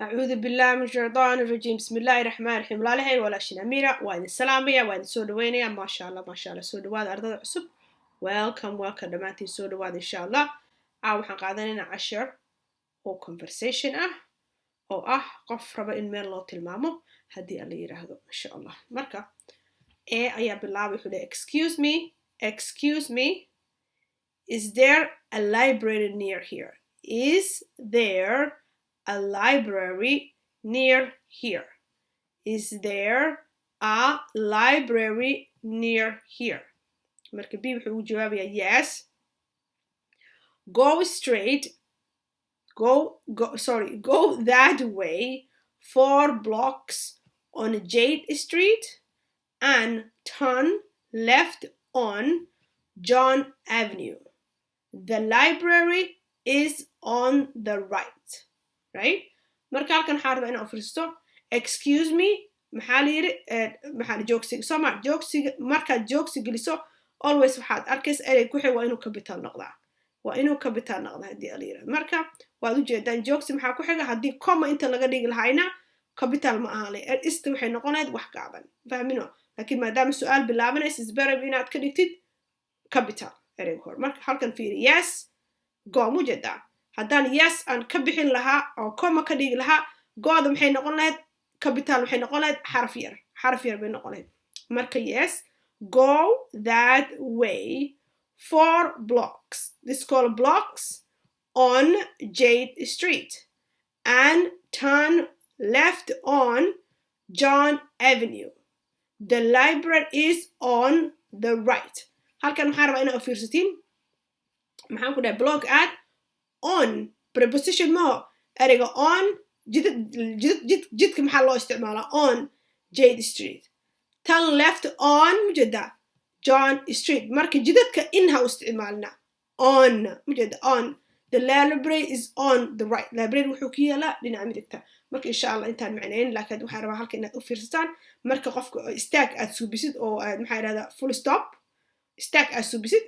أعوذ بالله من الشيطان الرجيم بسم الله الرحمن الرحيم WALAALAHAY walaashin Amira waa idin salaamaya waa idin soo dhaweynaya maasha Allah soo dhawaada ardada cusub welcome dhammaantiin soo dhawaada insha Allah waxaan qaadanaynaa cashar oo conversation oo qof raba in meel loo tilmaamo haddii alla yiraahdo insha Allah marka ayaa bilaabay wuxuu leeyahay excuse me is there a library near here is there a library near here? Is there a library near here? Marka B wuxuu jawaabayaa yes. Go that way 4 blocks on Jade Street and turn left on John Avenue. The library is on the right. Right? marka halkan waxaan rabaa inaan fariisto excuse me maxaa la yiri joogsiga soma joogsiga markaad joogsi geliso always waxaad arkaysaa erey ku xig waa inuu capital noqdaa haddii la yiraahdo marka waad u jeedaan joogsi maxaa ku xiga haddii comma inta laga dhigi lahayna capital ma aha le ista waxay noqonayd wax gaaban fahmino laakiin maadaama su'aal bilaabanaysa isbarab inaad ka dhigtid capital ereyga hor marka halkan fiiri yes go mujeedaa haddaan yes aan ka bixin lahaa oo comma ka dhigi lahaa gooda maxay noqon lahayd capital waxay noqon lahayd xaraf yar bay noqon lahayd marka yes go that way 4 blocks this called blocks on Jade Street and turn left on John Avenue the library is on the right halkan maxaan rabaa inaad fiirsatiin maxaan ku dhahay block add on preposition maho ereyga on jidka maxaa loo isticmaalaa on Jade Street turn left on mujeda John Street marka jidadka in ha u isticmaalna on mujeda on the library is on the right library wuxuu ku yaalaa dhinaca midigta marka insha Allah intaan macnayn laakiin waxaan rabaa halka inaad u fiirsataan marka qofka stack aad suubisid oo aad maxaa yiraahdaa full stop stack aad suubisid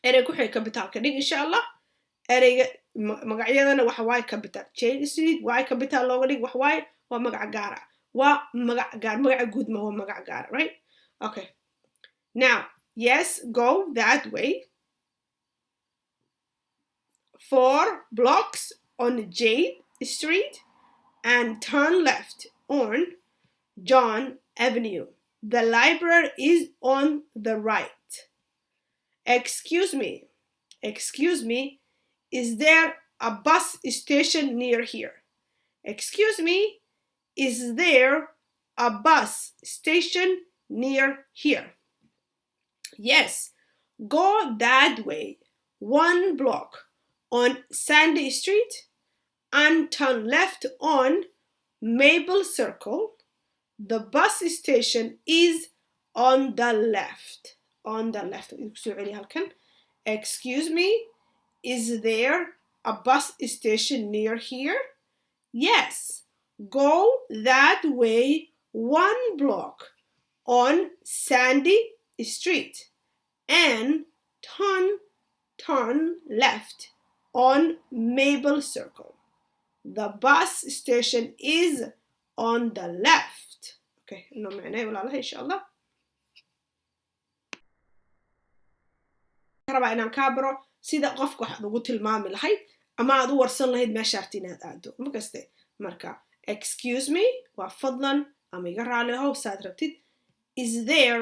ereyga ku xig capital ka dhig insha Allah ereyga magacyadana waxa waaye capital Jade Street waaye capital looga dhig wax waaye waa magac gaar waa magac guud ma waa magac gaar right okay now yes go that way 4 blocks on Jade Street and turn left on John Avenue the library is on the right excuse me is there a bus station near here? Excuse me, is there a bus station near here? Yes, go that way 1 block on Sandy Street and turn left on Maple Circle. The bus station is on the left. Excuse me, is there a bus station near here? Yes. Go that way 1 block on Sandy Street and turn left on Maple Circle. The bus station is on the left. Okay, no معناه ولا الله إن شاء الله. ربع إن كابرو sida qofka waxaad ugu tilmaami lahayd ama aad u warsan lahayd meesha aad inaad aado markaste marka excuse me waa fadlan ama iga raali ahow saad rabtid is there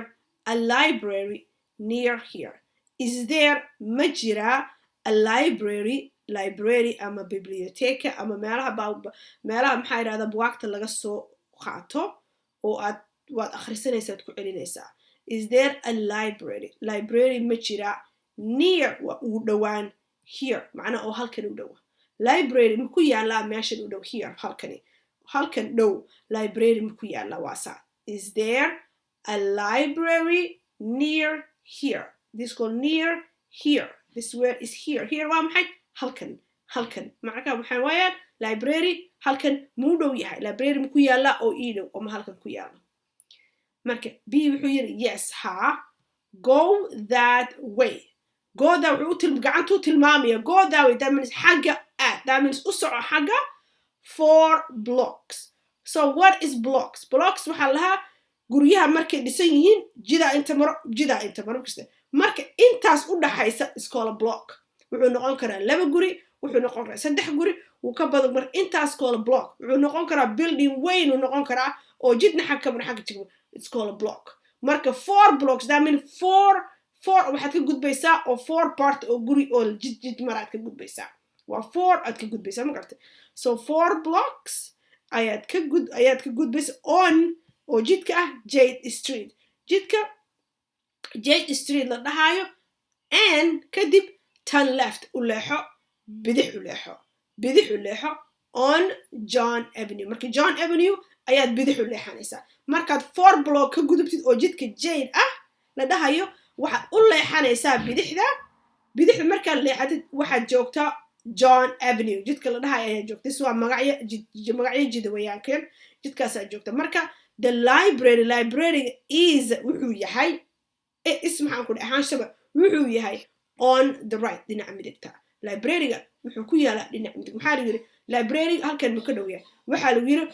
a library near here is there ma jira a library ama biblioteca ama meelaha maxaa yiraahdaa buugaagta laga soo qaato oo waad akhrisanaysaa ku celinaysaa is there a library ma jira near waa u dhawaan here macnaa oo halkan u dhow library ma ku yaalaa meeshan u dhow here halkan dhow library ma ku yaalaa waa saa is there a library near here this called near here this word is here waa maxay halkan macnaha waxaan waayaan library halkan muu dhow yahay library ma ku yaalaa oo ii dhow oo ma halkan ku yaala marka B wuxuu yiri yes ha go that way gooda wuxuu gacantu tilmaamaya gooda way that means xagga that means u soco xagga 4 blocks. So what is blocks? Blocks waxaa lahaa guryaha markay dhisan yihiin jidaa inta maro kasta. Marka intaas u dhaxaysa is called a block. Wuxuu noqon karaa 2 guri, wuxuu noqon karaa 3 guri, wuu ka badan mar intaas called a block. Wuxuu noqon karaa building weyn uu noqon karaa oo jidna xagga jiro. It's called a block. Marka 4 blocks, that means 4 waxaad ka gudbaysaa oo 4 part oo guri oo jid maraad ka gudbaysaa. Waa 4 aad ka gudbaysaa ma gartay. So 4 blocks ayaad ka gudbaysaa on oo jidka ah Jade Street. Jidka Jade Street la dhahayo and kadib turn left u leexo bidix u leexo on John Avenue. Marka John Avenue ayaad bidix u leexanaysaa. Markaad 4 block ka gudubtid oo jidka Jade ah la dhahayo waxaad u leexanaysaa bidixda markaad leexatid waxaad joogtaa John Avenue. Jidka la dhahayo ayaa joogtay. waa magacyo jida wayaankeen jidkaasaa joogta. Marka the library is wuxuu yahay maxaan ku dhahaan shaba wuxuu yahay on the right dhinaca midigta. Library-ga wuxuu ku yaalaa dhinaca midig. Maxaa lagu yiri library halkan ma ka dhow yahay. Waxaa lagu yiri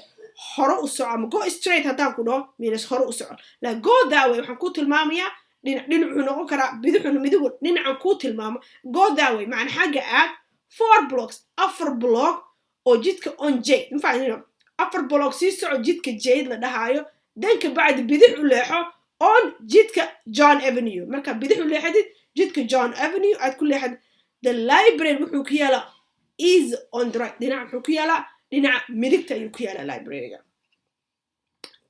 hore u soco ama go straight haddaan ku dhaho means hore u soco. La go that way waxaan ku tilmaamayaa dhinacu noqon karaa bidixuna midigu dhinacan ku tilmaamo. Go that way macna xagga aad 4 blocks 4 block oo jidka on Jade. Ma fahanino 4 block sii soco jidka Jade la dhahayo danka bacdi bidix u leexo on jidka John Avenue. Marka bidix u leexadid jidka John Avenue aad ku leexad. The library wuxuu ku yaalaa is on the right. Dhinaca wuxuu ku yaalaa dhinaca midigta ayuu ku yaalaa library-ga.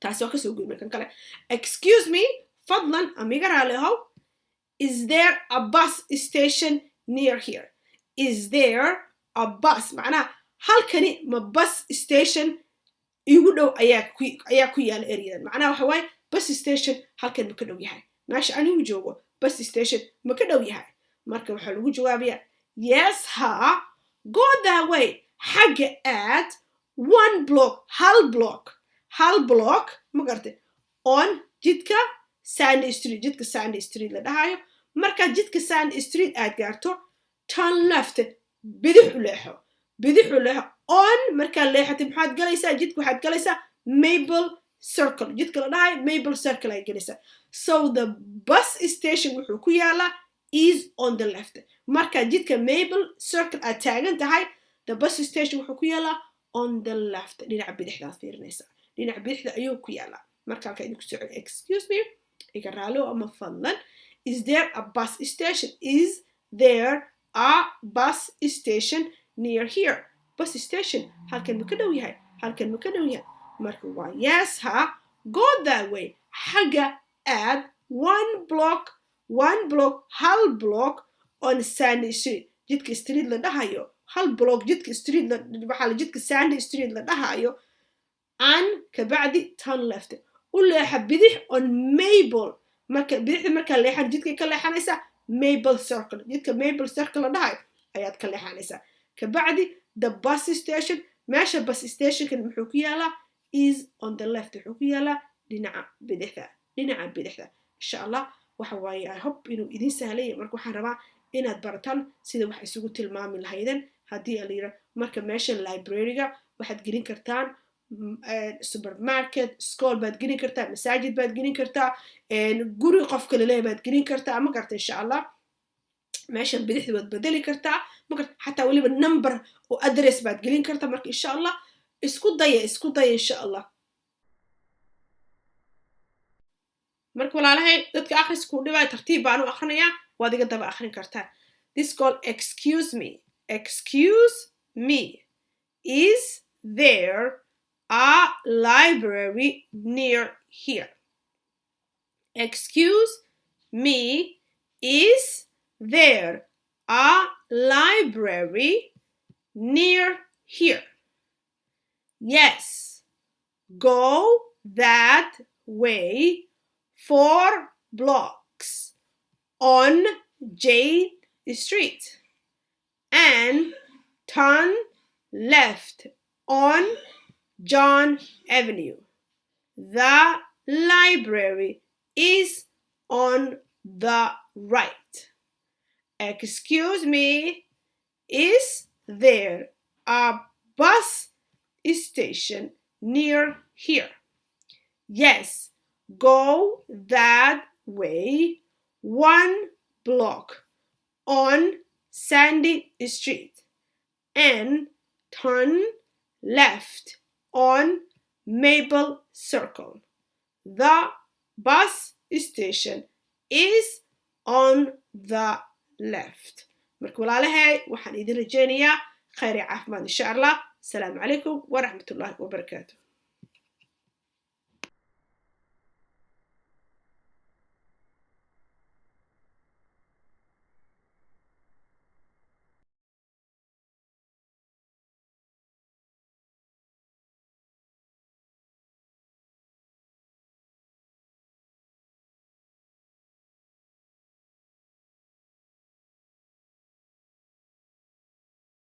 taasi waa kasoo gudbay kan kale. Excuse me, fadlan amiga raalihow. Is there a bus station near here? Is there a bus? macnaha halkani ma bus station igu dhow ayaa ku yaala area. macnaha waxa waaye bus station halkan ma ka dhow yahay. meesha anigu joogo bus station ma ka dhow yahay. marka waxaa lagu jawaabayaa yes ha, go that way. xagga aad 1 block hal block ma gartay on jidka Sandy Street. jidka Sandy Street la dhahayo. marka jidka Sandy Street aad gaarto turn left bidix u leexo on marka leexatid maxaad galaysaa jidka waxaad galaysaa Maple Circle. jidka la dhahayo Maple Circle ay galaysaa. So the bus station wuxuu ku yaalaa is on the left. marka jidka Maple Circle aad taagan tahay the bus station wuxuu ku yaalaa on the left. dhinaca bidixdaad fiirinaysaa. dhinaca bidixda ayuu ku yaalaa. marka halka idinku soo celi. Excuse me, iga raalo ama fadlan. Is there a bus station? Is there a bus station near here? Bus station halkan ma ka dhow yahay. marka waa yes ha, go that way. xagga aad 1 block hal block on Sandy Street. jidka street la dhahayo hal block jidka street jidka Sandy Street la dhahayo and kabacdi turn left u leexa bidix on Maple. marka bidixda marka leexan jidka ka leexanaysa Maple Circle. jidka Maple Circle la dhahayo ayaad ka leexanaysaa. kabacdi the bus station meesha bus station kan muxuu ku yaalaa is on the left. wuxuu ku yaalaa dhinaca bidixda. insha Allah waxa waaye I hope inuu idin sahlay. marka waxaan rabaa inaad barataan sida wax isugu tilmaami lahaydeen haddii la yiraahdo. marka meesha library-ga waxaad gelin kartaan supermarket, school baad gelin kartaa, masaajid baad gelin kartaa, guri qof kale leeyahay baad gelin kartaa. ma garta insha Allah meesha bidixda waad bedeli kartaa. ma garta xataa waliba number oo address baad gelin kartaa. marka insha Allah isku daya insha Allah. marka walaalahay dadka akhrisku dhibay tartiib baan u akhrinayaa waad iga daba akhrin kartaa. This called excuse me. Is there a library near here? Excuse me, is there a library near here? Yes, go that way 4 blocks on Jade Street and turn left on John Avenue. The library is on the right. Excuse me, is there a bus station near here. Yes, go that way 1 block on Sandy Street and turn left on Maple Circle. The bus station is on the left. marka walaalahay waxaan idin rajaynayaa khayr iyo caafimaad insha Allah. Assalamu alaikum wa rahmatullahi wa barakatuh.